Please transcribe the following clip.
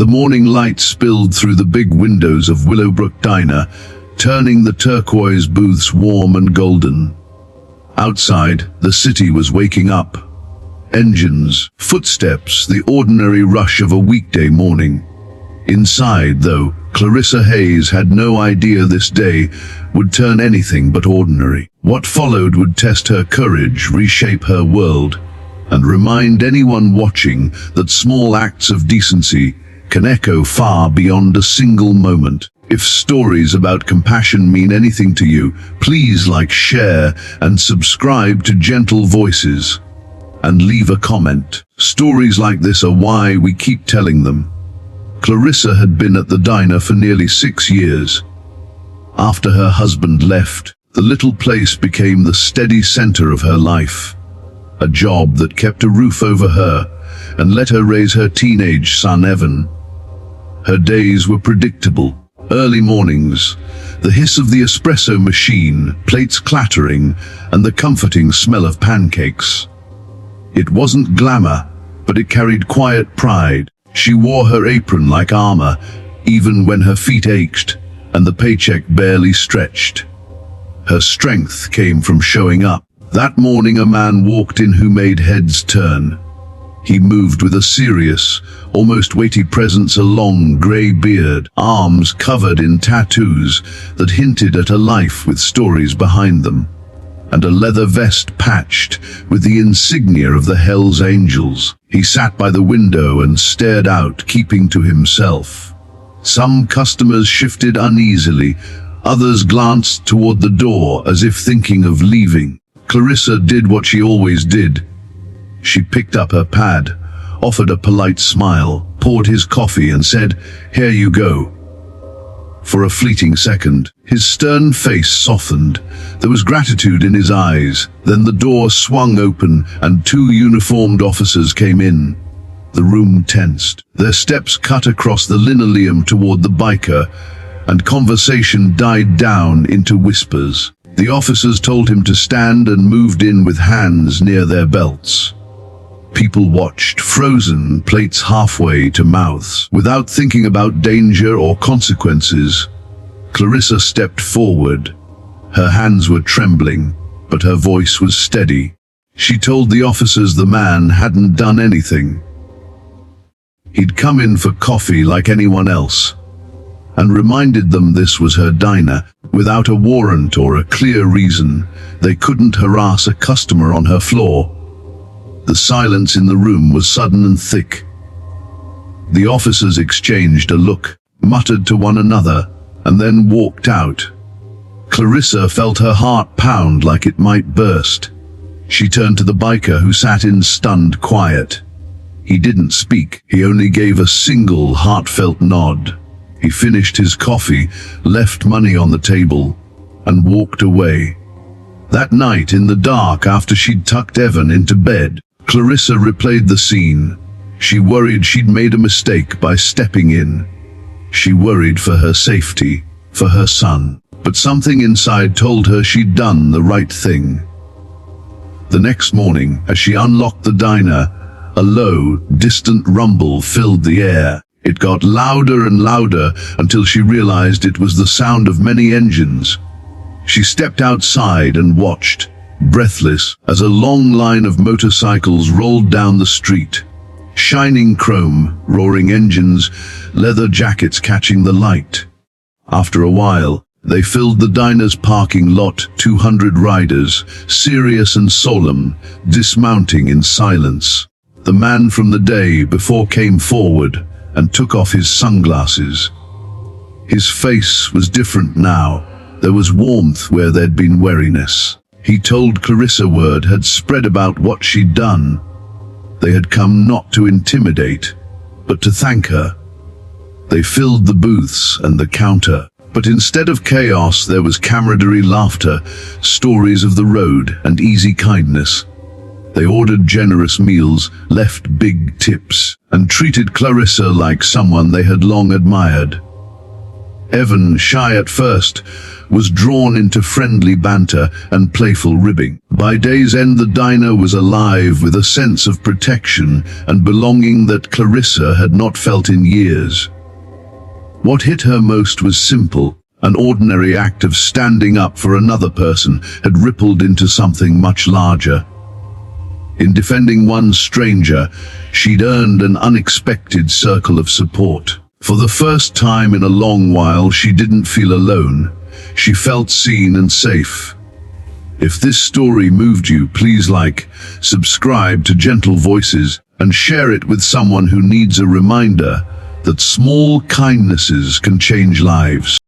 The morning light spilled through the big windows of Willowbrook Diner, turning the turquoise booths warm and golden. Outside, the city was waking up. Engines, footsteps, the ordinary rush of a weekday morning. Inside, though, Clarissa Hayes had no idea this day would turn anything but ordinary. What followed would test her courage, reshape her world, and remind anyone watching that small acts of decency can echo far beyond a single moment. If stories about compassion mean anything to you, please like, share, and subscribe to Gentle Voices. And leave a comment. Stories like this are why we keep telling them. Clarissa had been at the diner for nearly 6 years. After her husband left, the little place became the steady center of her life. A job that kept a roof over her and let her raise her teenage son Evan. Her days were predictable. Early mornings, the hiss of the espresso machine, plates clattering, and the comforting smell of pancakes. It wasn't glamour, but it carried quiet pride. She wore her apron like armor, even when her feet ached and the paycheck barely stretched. Her strength came from showing up. That morning a man walked in who made heads turn. He moved with a serious, almost weighty presence, a long grey beard, arms covered in tattoos that hinted at a life with stories behind them, and a leather vest patched with the insignia of the Hells Angels. He sat by the window and stared out, keeping to himself. Some customers shifted uneasily, others glanced toward the door as if thinking of leaving. Clarissa did what she always did. She picked up her pad, offered a polite smile, poured his coffee and said, "Here you go." For a fleeting second, his stern face softened. There was gratitude in his eyes. Then the door swung open and 2 uniformed officers came in. The room tensed. Their steps cut across the linoleum toward the biker, and conversation died down into whispers. The officers told him to stand and moved in with hands near their belts. People watched, frozen, plates halfway to mouths. Without thinking about danger or consequences, Clarissa stepped forward. Her hands were trembling, but her voice was steady. She told the officers the man hadn't done anything. He'd come in for coffee like anyone else, and reminded them this was her diner. Without a warrant or a clear reason, they couldn't harass a customer on her floor. The silence in the room was sudden and thick. The officers exchanged a look, muttered to one another, and then walked out. Clarissa felt her heart pound like it might burst. She turned to the biker who sat in stunned quiet. He didn't speak, he only gave a single heartfelt nod. He finished his coffee, left money on the table, and walked away. That night, in the dark, after she'd tucked Evan into bed, Clarissa replayed the scene. She worried she'd made a mistake by stepping in. She worried for her safety, for her son. But something inside told her she'd done the right thing. The next morning, as she unlocked the diner, a low, distant rumble filled the air. It got louder and louder until she realized it was the sound of many engines. She stepped outside and watched, breathless, as a long line of motorcycles rolled down the street. Shining chrome, roaring engines, leather jackets catching the light. After a while, they filled the diner's parking lot. 200 riders, serious and solemn, dismounting in silence. The man from the day before came forward and took off his sunglasses. His face was different now. There was warmth where there'd been wariness. He told Clarissa word had spread about what she'd done. They had come not to intimidate, but to thank her. They filled the booths and the counter. But instead of chaos, there was camaraderie, laughter, stories of the road, and easy kindness. They ordered generous meals, left big tips, and treated Clarissa like someone they had long admired. Evan, shy at first, was drawn into friendly banter and playful ribbing. By day's end, the diner was alive with a sense of protection and belonging that Clarissa had not felt in years. What hit her most was simple. An ordinary act of standing up for another person had rippled into something much larger. In defending one stranger, she'd earned an unexpected circle of support. For the first time in a long while, she didn't feel alone. She felt seen and safe. If this story moved you, please like, subscribe to Gentle Voices, and share it with someone who needs a reminder that small kindnesses can change lives.